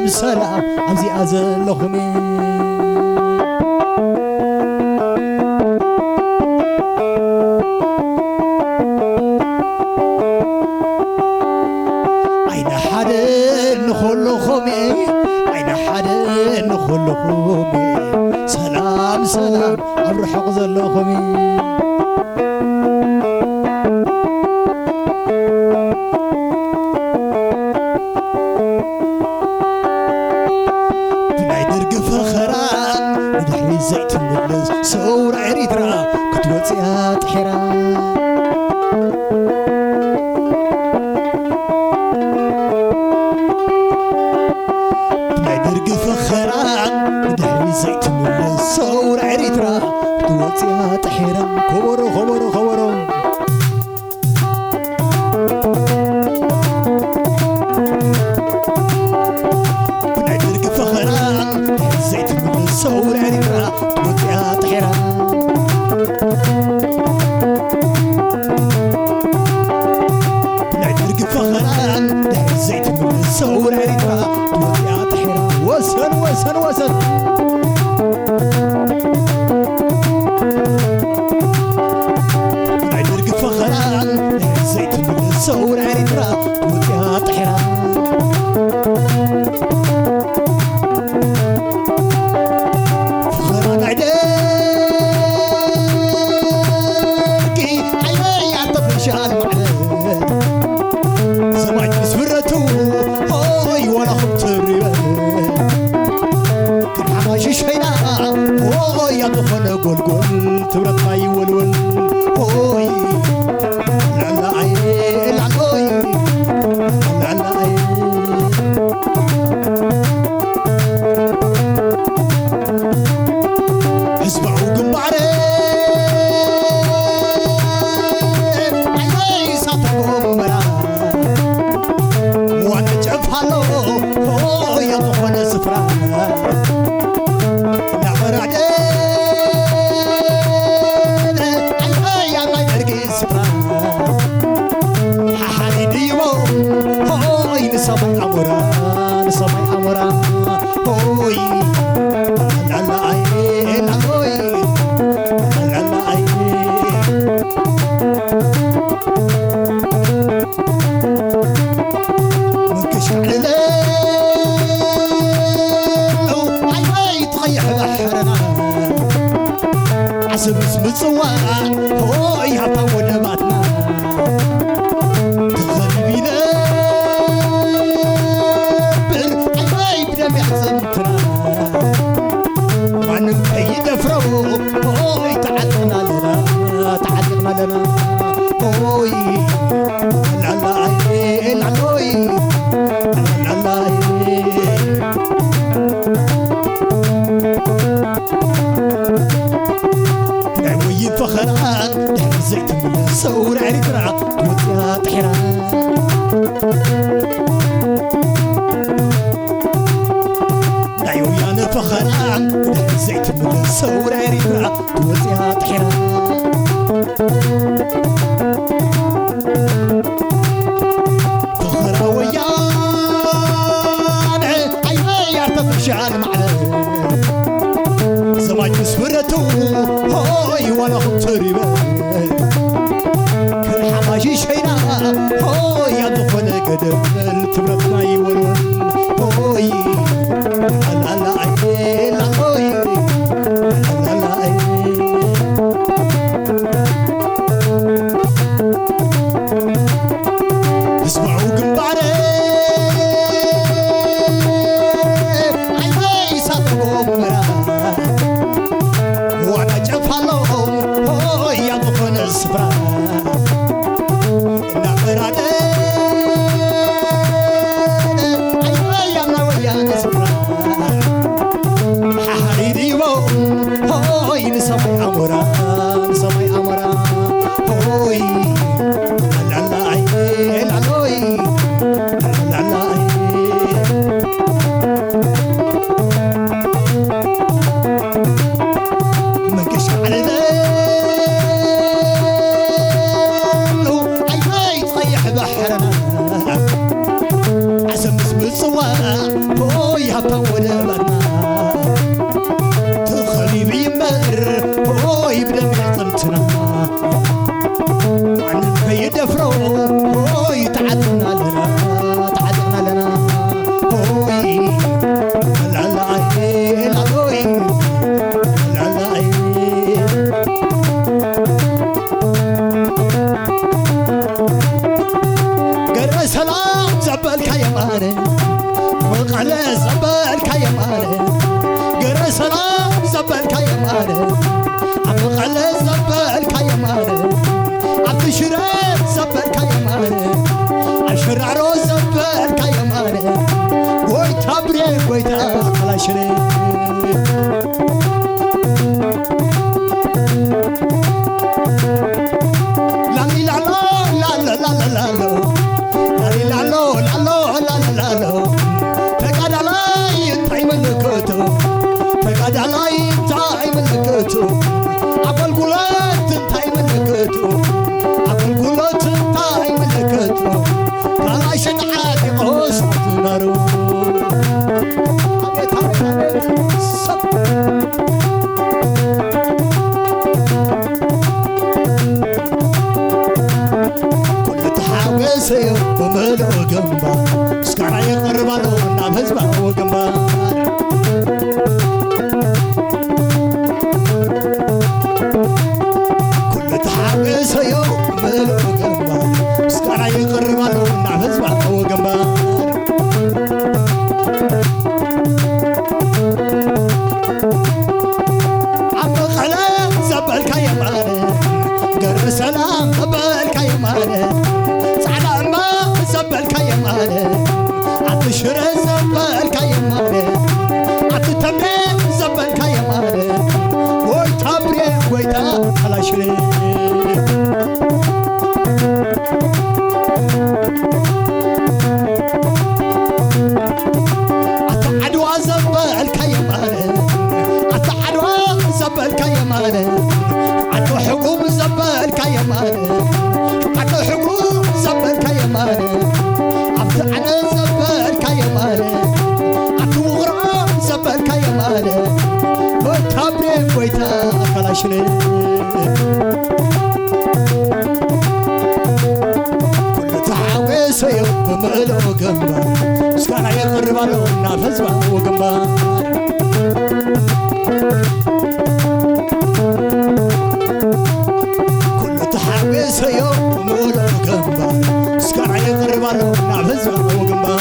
سلام سلام عزي أزلخمي عين حدا نخلخمي عين حدا نخلخمي سلام سلام أروح زلخمي زيت ملز صور عريترا كنت وصيها طحيرا بلا درق فخرا دحري زيت ملز صور عريترا كنت وصيها طحيرا خبرو خبرو خبرو بلا درق فخرا زيت ملز صور عريترا يا طحيرة بنعدرق فخران دحر الزيت من الصور عريفة يا طحيرة وسن وسن وسن بنعدرق فخران دحر الزيت من الصور عريفة يا طحيرة قول قول تبرد ما يولول اوي لا لا اي لا اوي لا لا اي اسمعوا قنبعري عيني صفقوا مرا وانا جعفها له اوي يطفون سفرا نعبر عليه نصبي عمران نصبي عمران هوي لا لا اي لا هوي لا لا اي مكش على الليل عيني تغيح بحرنا عسب اسم الصواع هوي هطول ماتنا اوي تعلقنا لنا تعلقنا لنا اوي لا لا اي لا اوي لا لا اي عوي فخران دحر زيت من صور عريترا ويا طحيران فخران دحر زيت من صور عريترا ويا طحيران فخرا ويان عيني يرتفشان معنا زمان مسفرته هاي وانا خطري كان حماشي شينا هاي يضفن قدم تبرقنا يورون هاي لا لا اي لا هاي لا لا اي اسمعوا قنبعري عيني صدقوا مرا وانا جفها لهم هاي يضفن السفرة نعبراني عيني يمنا ويانا سفرة ححريدي هاي نصبي عمرا نصبي عمرا هاي لا لا عيني لا هاي لا لا منكش على عيني تطيح بحرنا عسم اسم الصواع ولا بنا تخلي بيمر هو يبدأ بيعطمتنا عن يدفرو هو يتعدنا لنا تعدنا لنا هو لا لا لا هو لا لا قرب سلام زبالك يا ماني وقال زبالك يا ماني قرب سلام زبالك يا ماني عم قال زبالك يا ماني عبد الشريف زبالك يا ماني عشر عروس زبالك يا ماني ويتا بريك ويتا على شريف لا لا لا لا لا لا لا لالو لالو لا لا تقعد علي انتي ملكته تقعد علي انتي ملكته عقل قولت انتي ملكته عقل قولت انتي ملكته طلع شنعاتي قوس نارو عبيت عبيت كل تحاوسي وملو جنبا سكارا يقرب له ناب هزبا وجنبا كل تحاوسي وملو جنبا سكارا يقرب له ناب هزبا وجنبا عم خلق زبالك يا ماني قرب سلام زبالك يا ماني سعد ما زبالك يا ماني عطشر زبالك يا ماني عطتمين زبالك يا ماني ويتا بريك ويتا على شريك عطعدوا زبالك يا ماني عطعدوا زبالك يا ماني عطوا حكوم زبالك يا ماني عطوا حكوم زبالك يا ماني عطعنا زبالك يا ماني عطوا غرام زبالك يا ماني ويتا بريك ويتا خلاشني كل تعاويس يوم ملو جنبا سكانا يقرب له نافذ وجنبا كل تحاويس يوم ملو جنبا سكانا يقرب له نافذ وجنبا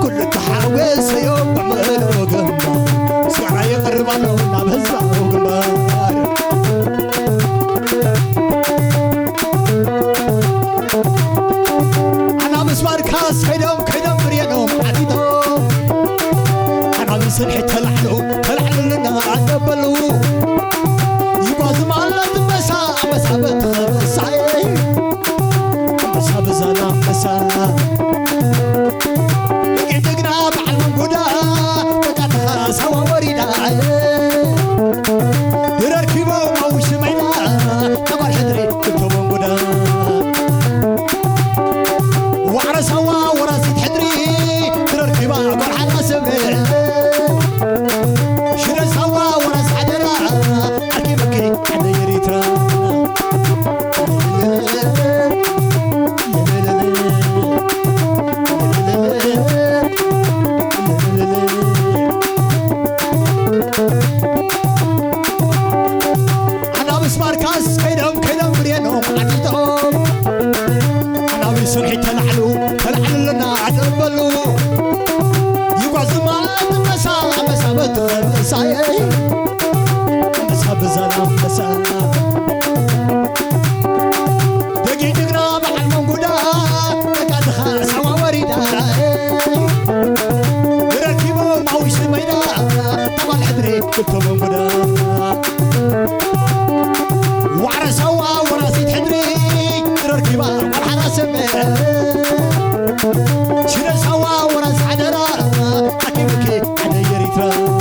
كل تحاويس يوم ملو جنبا سكانا يقرب له نافذ وجنبا أنا مسمار كاس كيدم بريانهم عديدهم أنا مسرحي تلعلو لنا عدبلو يباز معلت مسا بتخرصعي مسا بزانا مسا يقدقنا بعلم قدا تقعد سوا وريدا يركبوا موش ميلا تبار حدري كتبوا قدا وعرسوا وراسي حدري تركبا برحان سبري شرسوا وراس حدرا أكي بكري حدا يريترا أنا بسمار كاس كيدم بريانهم عديدهم أنا بسرحي تلعلو لنا عدبلو يقعد زمان مسا بتخرصعي مسا بزانا مسا دقي دقنا بعلم قدا تقعد سوا وريدا يركبوا موش ميدا طبعا حدري كتبوا قدا وعرسوا وراسي حدري تركبا والحنا سمي شرسوا وراس حدرا أكي بكي حدا يريترا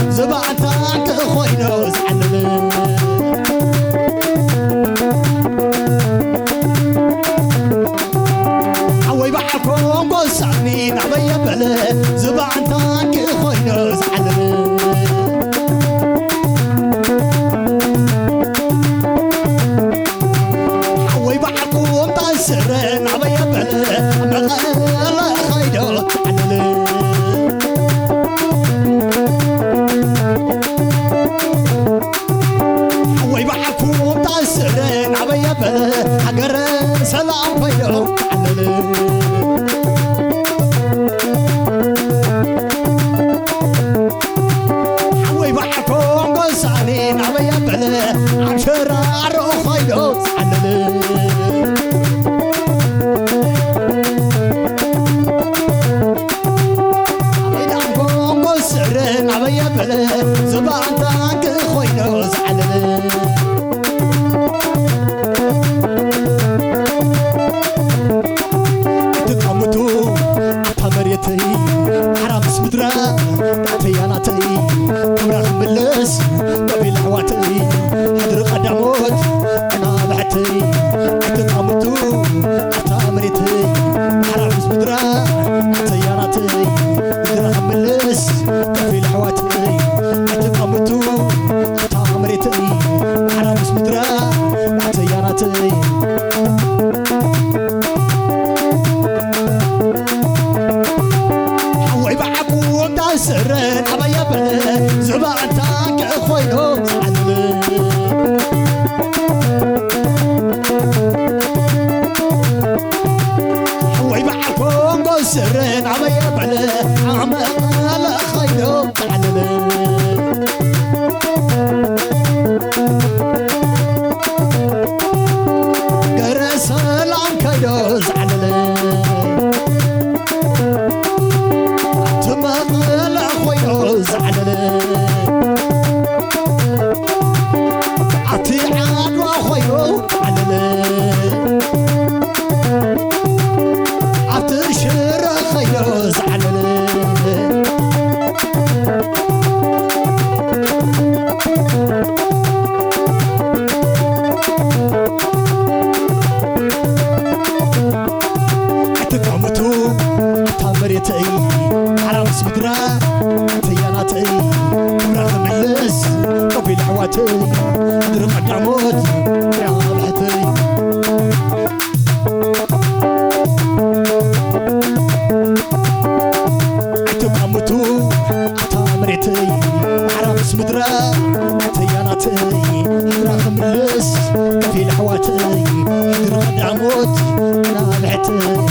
زبعتك خوينو زعلل عوي بعكم قصعني نعبي بلا زبعتك خوينو زعلل عوي بعكم تسرن عبي بلا مغلا خيدو زعلل ويبعكم تسرن عبي بلا حقر سلام فيدو علل ويبعكم قصانين عبي بلا عشر عرو فيدو علل ويبعكم قصرن عبي بلا زبانتك خوينو زعلل مريتي حرام سمدرا تياناتي كبرا ملس قبيل حواتي حضر قداموت انا بعتي اتقامتو اتا مريتي حرام سمدرا تياناتي كبرا ملس قبيل حواتي اتقامتو اتا مريتي حرام سمدرا تياناتي سرن عبايا بلا زبعتك خوينو زعلل ويبعكم سرن عبايا بلا عمال خوينو زعلل قرس العم كيدو زعلل زعلل عطي عاد وخيو علل عطي شر خيو زعلل اتقامتو تمريتي حرام سمدرا تياناتي كبرا ملس قبيل حواتي درب قداموت يا بحتي اتقامتو تمريتي حرام سمدرا تياناتي كبرا ملس قبيل حواتي درب قداموت يا بحتي